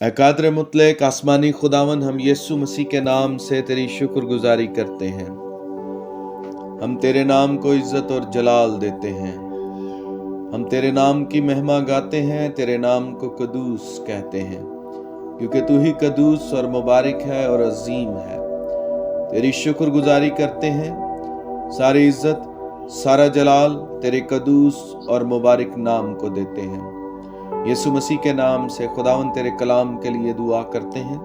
اے قادر مطلق آسمانی خداون، ہم یسوع مسیح کے نام سے تیری شکر گزاری کرتے ہیں۔ ہم تیرے نام کو عزت اور جلال دیتے ہیں۔ ہم تیرے نام کی مہما گاتے ہیں، تیرے نام کو قدوس کہتے ہیں، کیونکہ تو ہی قدوس اور مبارک ہے اور عظیم ہے۔ تیری شکر گزاری کرتے ہیں۔ ساری عزت، سارا جلال تیرے قدوس اور مبارک نام کو دیتے ہیں۔ یسوع مسیح کے نام سے خداوند تیرے کلام کے لیے دعا کرتے ہیں۔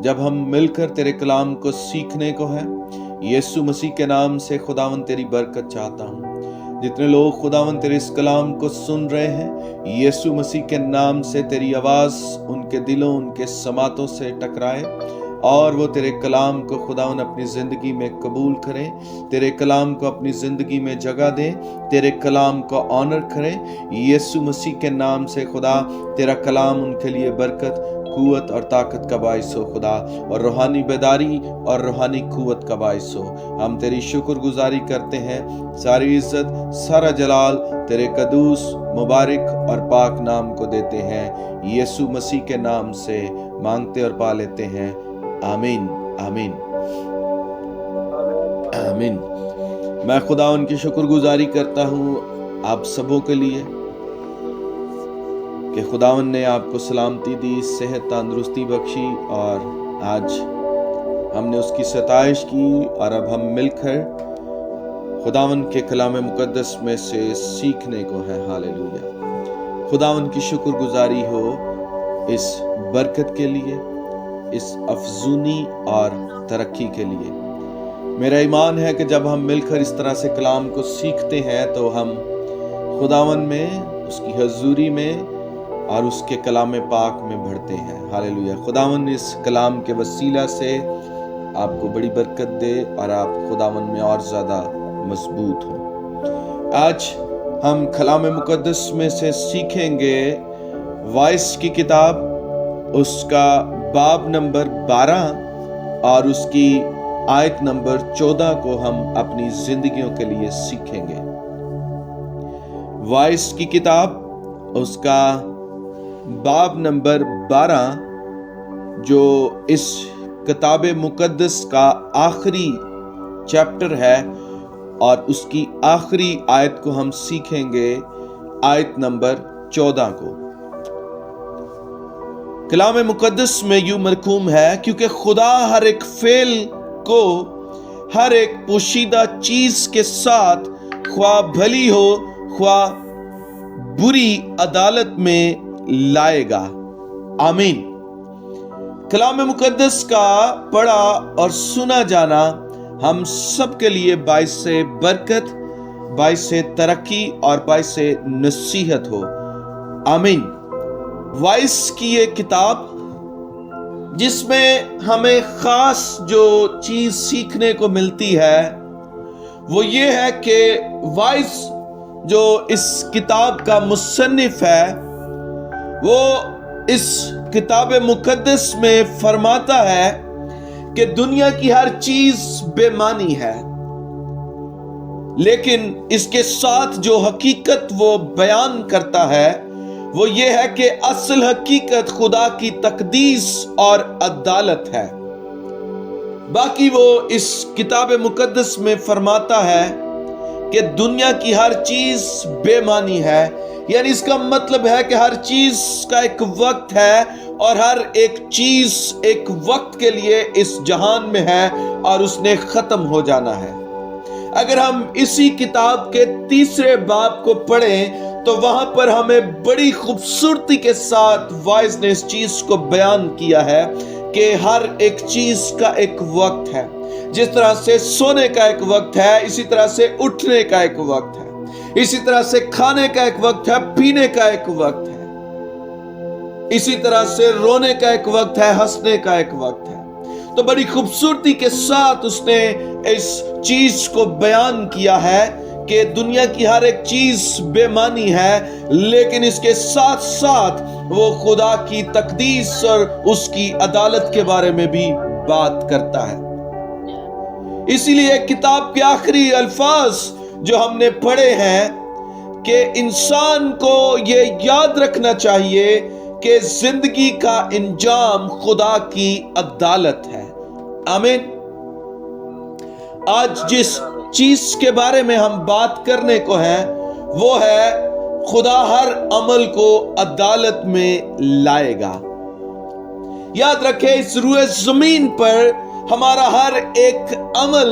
جب ہم مل کر تیرے کلام کو سیکھنے کو ہے، یسوع مسیح کے نام سے خداوند تیری برکت چاہتا ہوں۔ جتنے لوگ خداوند تیرے اس کلام کو سن رہے ہیں، یسوع مسیح کے نام سے تیری آواز ان کے دلوں، ان کے سماعتوں سے ٹکرائے اور وہ تیرے کلام کو خداوند اپنی زندگی میں قبول کریں، تیرے کلام کو اپنی زندگی میں جگہ دیں، تیرے کلام کو آنر کریں۔ یسوع مسیح کے نام سے خدا تیرا کلام ان کے لیے برکت، قوت اور طاقت کا باعث ہو خدا، اور روحانی بیداری اور روحانی قوت کا باعث ہو۔ ہم تیری شکر گزاری کرتے ہیں۔ ساری عزت، سارا جلال تیرے قدوس، مبارک اور پاک نام کو دیتے ہیں۔ یسوع مسیح کے نام سے مانگتے اور پا لیتے ہیں، آمین آمین آمین۔ میں خدا ان کی شکر گزاری کرتا ہوں آپ سبوں کے لیے کہ خداوند نے آپ کو سلامتی دی، صحت تندرستی بخشی، اور آج ہم نے اس کی ستائش کی، اور اب ہم مل کر خداوند کے کلام مقدس میں سے سیکھنے کو ہے۔ ہاللیلویا۔ خداوند کی شکر گزاری ہو اس برکت کے لیے، اس افزونی اور ترقی کے لیے۔ میرا ایمان ہے کہ جب ہم مل کر اس طرح سے کلام کو سیکھتے ہیں تو ہم خداوند میں، اس کی حضوری میں اور اس کے کلام پاک میں بڑھتے ہیں۔ ہاللیلویا۔ خداوند اس کلام کے وسیلہ سے آپ کو بڑی برکت دے اور آپ خداوند میں اور زیادہ مضبوط ہوں۔ آج ہم کلام مقدس میں سے سیکھیں گے وائس کی کتاب، اس کا باب نمبر 12 اور اس کی آیت نمبر 14 کو ہم اپنی زندگیوں کے لیے سیکھیں گے۔ وائس کی کتاب، اس کا باب نمبر 12، جو اس کتاب مقدس کا آخری چیپٹر ہے، اور اس کی آخری آیت کو ہم سیکھیں گے، آیت نمبر 14 کو۔ کلام مقدس میں یوں مرقوم ہے، کیونکہ خدا ہر ایک فعل کو ہر ایک پوشیدہ چیز کے ساتھ، خواہ بھلی ہو خواہ بری، عدالت میں لائے گا۔ آمین۔ کلام مقدس کا پڑھا اور سنا جانا ہم سب کے لیے باعث برکت، باعث ترقی اور باعث نصیحت ہو۔ آمین۔ وائس کی یہ کتاب، جس میں ہمیں خاص جو چیز سیکھنے کو ملتی ہے وہ یہ ہے کہ وائس جو اس کتاب کا مصنف ہے، وہ اس کتاب مقدس میں فرماتا ہے کہ دنیا کی ہر چیز بے معنی ہے، لیکن اس کے ساتھ جو حقیقت وہ بیان کرتا ہے وہ یہ ہے کہ اصل حقیقت خدا کی تقدیس اور عدالت ہے۔ باقی وہ اس کتاب مقدس میں فرماتا ہے کہ دنیا کی ہر چیز بے معنی ہے، یعنی اس کا مطلب ہے کہ ہر چیز کا ایک وقت ہے، اور ہر ایک چیز ایک وقت کے لیے اس جہان میں ہے اور اس نے ختم ہو جانا ہے۔ اگر ہم اسی کتاب کے 3 باب کو پڑھیں تو وہاں پر ہمیں بڑی خوبصورتی کے ساتھ وائس نے اس چیز کو بیان کیا ہے کہ ہر ایک چیز کا ایک وقت ہے۔ جس طرح سے سونے کا ایک وقت ہے، اسی طرح سے اٹھنے کا ایک وقت ہے، اسی طرح سے کھانے کا ایک وقت ہے، پینے کا ایک وقت ہے، اسی طرح سے رونے کا ایک وقت ہے، ہنسنے کا ایک وقت ہے۔ تو بڑی خوبصورتی کے ساتھ اس نے اس چیز کو بیان کیا ہے کہ دنیا کی ہر ایک چیز بے معنی ہے، لیکن اس کے ساتھ ساتھ وہ خدا کی تقدیس اور اس کی عدالت کے بارے میں بھی بات کرتا ہے۔ اسی لیے کتاب کے آخری الفاظ جو ہم نے پڑھے ہیں کہ انسان کو یہ یاد رکھنا چاہیے کہ زندگی کا انجام خدا کی عدالت ہے۔ آمین۔ آج جس چیز کے بارے میں ہم بات کرنے کو ہے وہ ہے خدا ہر عمل کو عدالت میں لائے گا۔ یاد رکھیں، اس روئے زمین پر ہمارا ہر ایک عمل،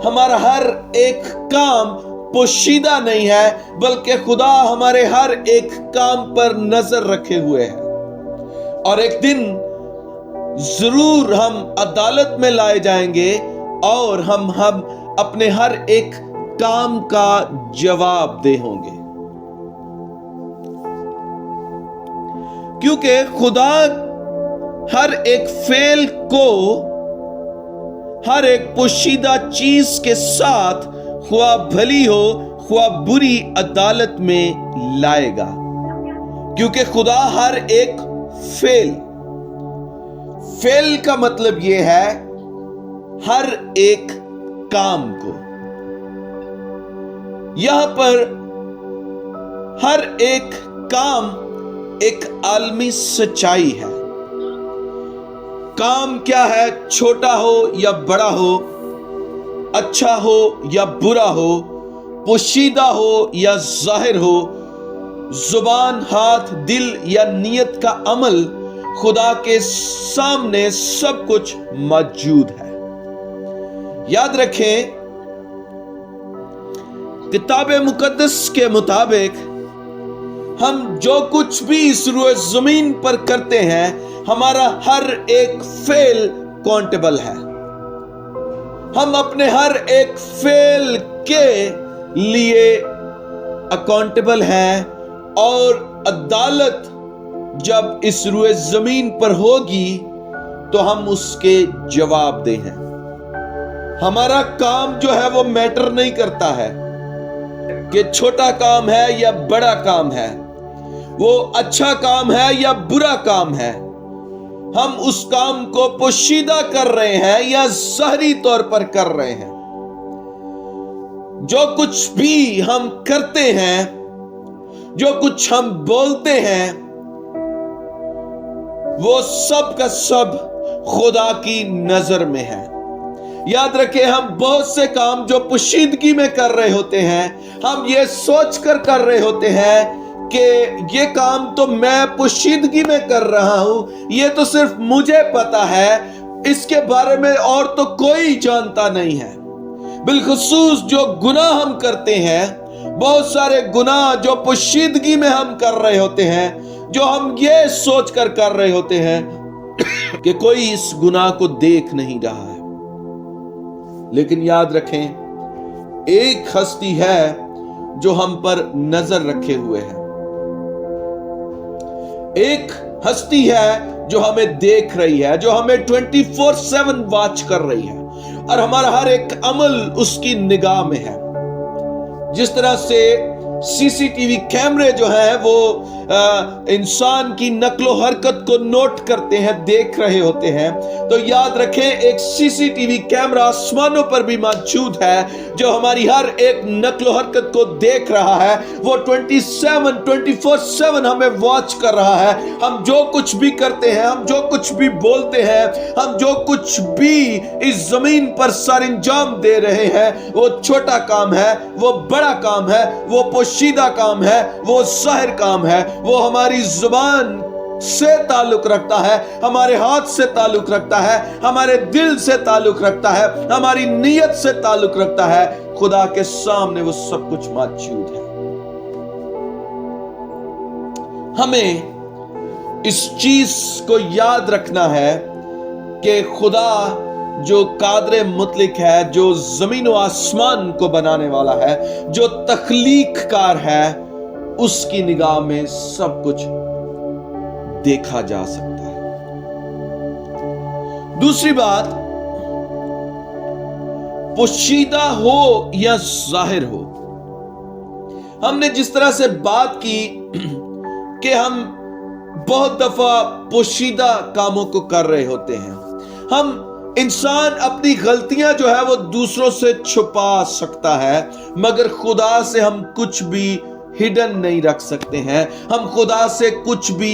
ہمارا ہر ایک کام پوشیدہ نہیں ہے، بلکہ خدا ہمارے ہر ایک کام پر نظر رکھے ہوئے ہے، اور ایک دن ضرور ہم عدالت میں لائے جائیں گے اور ہم اپنے ہر ایک کام کا جواب دہ ہوں گے، کیونکہ خدا ہر ایک فعل کو ہر ایک پوشیدہ چیز کے ساتھ خواہ بھلی ہو خواہ بری عدالت میں لائے گا، کیونکہ خدا ہر ایک فعل کا مطلب یہ ہے ہر ایک کام کو۔ یہاں پر ہر ایک کام ایک عالمی سچائی ہے۔ کام کیا ہے؟ چھوٹا ہو یا بڑا ہو، اچھا ہو یا برا ہو، پوشیدہ ہو یا ظاہر ہو، زبان، ہاتھ، دل یا نیت کا عمل، خدا کے سامنے سب کچھ موجود ہے۔ یاد رکھیں، کتاب مقدس کے مطابق ہم جو کچھ بھی اس روئے زمین پر کرتے ہیں، ہمارا ہر ایک فعل کاؤنٹیبل ہے۔ ہم اپنے ہر ایک فعل کے لیے اکاؤنٹیبل ہیں، اور عدالت جب اس روئے زمین پر ہوگی تو ہم اس کے جواب دہ ہیں۔ ہمارا کام جو ہے وہ میٹر نہیں کرتا ہے کہ چھوٹا کام ہے یا بڑا کام ہے، وہ اچھا کام ہے یا برا کام ہے، ہم اس کام کو پوشیدہ کر رہے ہیں یا ظاہری طور پر کر رہے ہیں۔ جو کچھ بھی ہم کرتے ہیں، جو کچھ ہم بولتے ہیں، وہ سب کا سب خدا کی نظر میں ہے۔ یاد رکھیں، ہم بہت سے کام جو پوشیدگی میں کر رہے ہوتے ہیں، ہم یہ سوچ کر رہے ہوتے ہیں کہ یہ کام تو میں پوشیدگی میں کر رہا ہوں، یہ تو صرف مجھے پتا ہے، اس کے بارے میں اور تو کوئی جانتا نہیں ہے۔ بالخصوص جو گناہ ہم کرتے ہیں، بہت سارے گناہ جو پوشیدگی میں ہم کر رہے ہوتے ہیں، جو ہم یہ سوچ کر رہے ہوتے ہیں کہ کوئی اس گناہ کو دیکھ نہیں رہا ہے۔ لیکن یاد رکھیں، ایک ہستی ہے جو ہم پر نظر رکھے ہوئے ہے، ایک ہستی ہے جو ہمیں دیکھ رہی ہے، جو ہمیں 24/7 واچ کر رہی ہے، اور ہمارا ہر ایک عمل اس کی نگاہ میں ہے۔ جس طرح سے CCTV کیمرے جو ہیں وہ انسان کی نقل و حرکت کو نوٹ کرتے ہیں، دیکھ رہے ہوتے ہیں، تو یاد رکھیں ایک CCTV کیمرہ آسمانوں پر بھی موجود ہے جو ہماری ہر ایک نقل و حرکت کو دیکھ رہا ہے۔ وہ 24/7 ہمیں واچ کر رہا ہے۔ ہم جو کچھ بھی کرتے ہیں، ہم جو کچھ بھی بولتے ہیں، ہم جو کچھ بھی اس زمین پر سر انجام دے رہے ہیں، وہ چھوٹا کام ہے، وہ بڑا کام ہے، وہ پوشیدہ کام ہے، وہ ظاہر کام ہے، وہ ہماری زبان سے تعلق رکھتا ہے، ہمارے ہاتھ سے تعلق رکھتا ہے، ہمارے دل سے تعلق رکھتا ہے، ہماری نیت سے تعلق رکھتا ہے۔ خدا کے سامنے وہ سب کچھ موجود ہے۔ ہمیں اس چیز کو یاد رکھنا ہے کہ خدا جو قادر مطلق ہے، جو زمین و آسمان کو بنانے والا ہے، جو تخلیق کار ہے، اس کی نگاہ میں سب کچھ دیکھا جا سکتا ہے۔ دوسری بات، پوشیدہ ہو یا ظاہر ہو، ہم نے جس طرح سے بات کی کہ ہم بہت دفعہ پوشیدہ کاموں کو کر رہے ہوتے ہیں۔ ہم انسان اپنی غلطیاں جو ہے وہ دوسروں سے چھپا سکتا ہے، مگر خدا سے ہم کچھ بھی ہڈن نہیں رکھ سکتے ہیں، ہم خدا سے کچھ بھی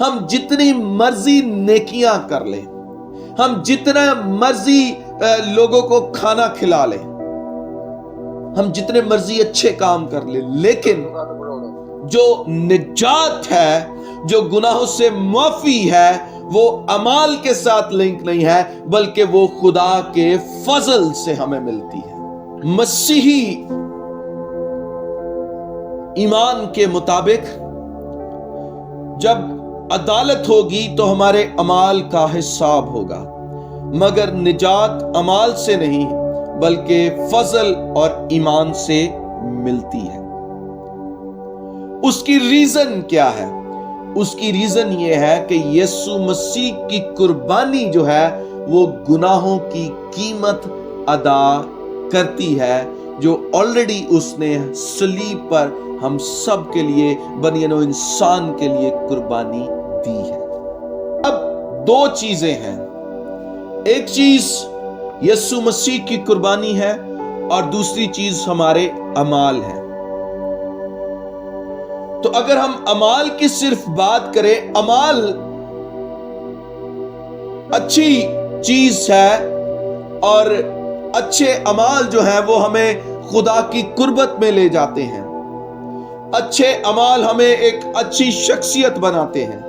ہم جتنی مرضی نیکیاں کر لیں، ہم جتنا مرضی لوگوں کو کھانا کھلا لیں، ہم جتنے مرضی اچھے کام کر لیں، لیکن جو نجات ہے، جو گناہوں سے معافی ہے، وہ اعمال کے ساتھ لنک نہیں ہے، بلکہ وہ خدا کے فضل سے ہمیں ملتی ہے۔ مسیحی ایمان کے مطابق جب عدالت ہوگی تو ہمارے اعمال کا حساب ہوگا، مگر نجات اعمال سے نہیں بلکہ فضل اور ایمان سے ملتی ہے۔ اس کی ریزن کیا ہے؟ اس کی ریزن یہ ہے کہ یسوع مسیح کی قربانی جو ہے وہ گناہوں کی قیمت ادا کرتی ہے، جو آلریڈی اس نے صلیب پر ہم سب کے لیے، بنی نوع انسان کے لیے قربانی دی ہے۔ اب دو چیزیں ہیں، ایک چیز یسوع مسیح کی قربانی ہے اور دوسری چیز ہمارے اعمال ہیں۔ تو اگر ہم اعمال کی صرف بات کریں، اعمال اچھی چیز ہے اور اچھے اعمال جو ہیں وہ ہمیں خدا کی قربت میں لے جاتے ہیں۔ اچھے اعمال ہمیں ایک اچھی شخصیت بناتے ہیں،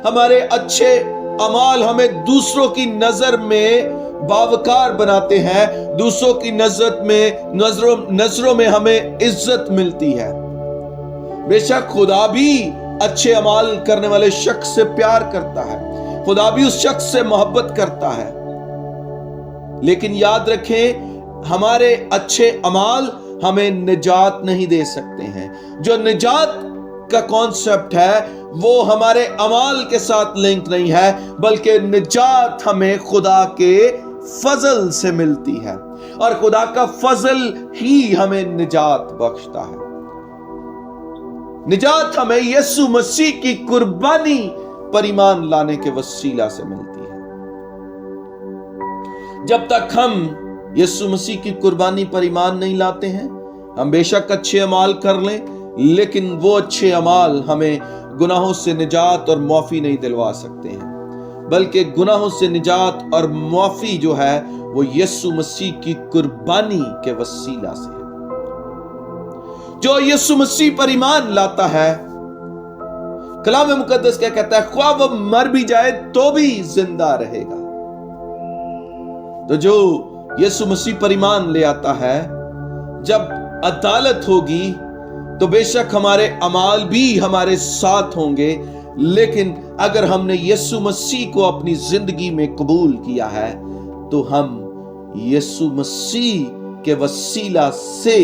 ہمارے اچھے اعمال ہمیں دوسروں کی نظر میں باوقار بناتے ہیں، دوسروں کی نظروں میں ہمیں عزت ملتی ہے۔ بے شک خدا بھی اچھے اعمال کرنے والے شخص سے پیار کرتا ہے، خدا بھی اس شخص سے محبت کرتا ہے، لیکن یاد رکھیں ہمارے اچھے اعمال ہمیں نجات نہیں دے سکتے ہیں۔ جو نجات کا کانسیپٹ ہے وہ ہمارے اعمال کے ساتھ لنک نہیں ہے، بلکہ نجات ہمیں خدا کے فضل سے ملتی ہے، اور خدا کا فضل ہی ہمیں نجات بخشتا ہے۔ نجات ہمیں یسوع مسیح کی قربانی پر ایمان لانے کے وسیلہ سے ملتی ہے۔ جب تک ہم یسوع مسیح کی قربانی پر ایمان نہیں لاتے ہیں، ہم بے شک اچھے اعمال کر لیں، لیکن وہ اچھے اعمال ہمیں گناہوں سے نجات اور معافی نہیں دلوا سکتے ہیں، بلکہ گناہوں سے نجات اور معافی جو ہے وہ یسوع مسیح کی قربانی کے وسیلہ سے ہے۔ جو یسوع مسیح پر ایمان لاتا ہے، کلام مقدس کیا کہتا ہے؟ خواہ وہ مر بھی جائے تو بھی زندہ رہے گا۔ تو جو یسوع مسیح پر ایمان لے آتا ہے، جب عدالت ہوگی تو بے شک ہمارے اعمال بھی ہمارے ساتھ ہوں گے، لیکن اگر ہم نے یسوع مسیح کو اپنی زندگی میں قبول کیا ہے تو ہم یسوع مسیح کے وسیلہ سے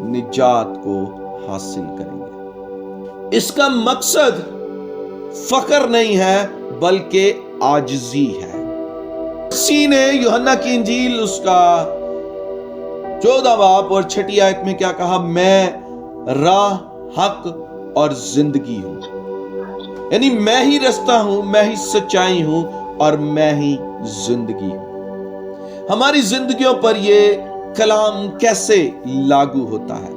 نجات کو حاصل کریں گے۔ اس کا مقصد فخر نہیں ہے بلکہ عاجزی ہے۔ مسیح نے یوحنا کی انجیل اس کا 14 باب اور 6 آیت میں کیا کہا؟ میں راہ، حق اور زندگی ہوں، یعنی میں ہی رستہ ہوں، میں ہی سچائی ہوں اور میں ہی زندگی ہوں۔ ہماری زندگیوں پر یہ کلام کیسے لاگو ہوتا ہے؟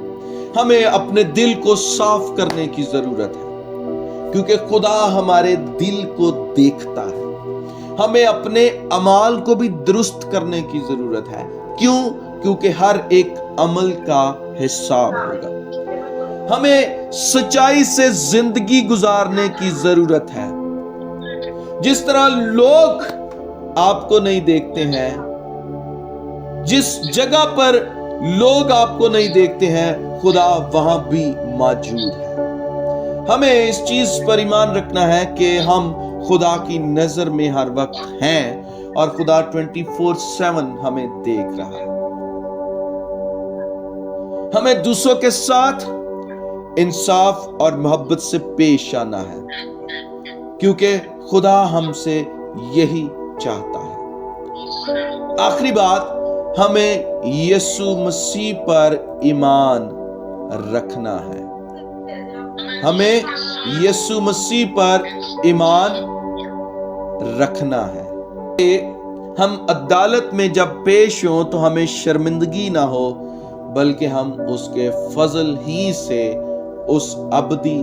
ہمیں اپنے دل کو صاف کرنے کی ضرورت ہے، کیونکہ خدا ہمارے دل کو دیکھتا ہے۔ ہمیں اپنے اعمال کو بھی درست کرنے کی ضرورت ہے۔ کیوں؟ کیونکہ ہر ایک عمل کا حساب ہوگا۔ ہمیں سچائی سے زندگی گزارنے کی ضرورت ہے۔ جس طرح لوگ آپ کو نہیں دیکھتے ہیں، جس جگہ پر لوگ آپ کو نہیں دیکھتے ہیں، خدا وہاں بھی موجود ہے۔ ہمیں اس چیز پر ایمان رکھنا ہے کہ ہم خدا کی نظر میں ہر وقت ہیں اور خدا 24/7 ہمیں دیکھ رہا ہے۔ ہمیں دوسروں کے ساتھ انصاف اور محبت سے پیش آنا ہے، کیونکہ خدا ہم سے یہی چاہتا ہے۔ آخری بات، ہمیں یسوع مسیح پر ایمان رکھنا ہے۔ ہمیں یسوع مسیح پر ایمان رکھنا ہے کہ ہم عدالت میں جب پیش ہوں تو ہمیں شرمندگی نہ ہو، بلکہ ہم اس کے فضل ہی سے اس ابدی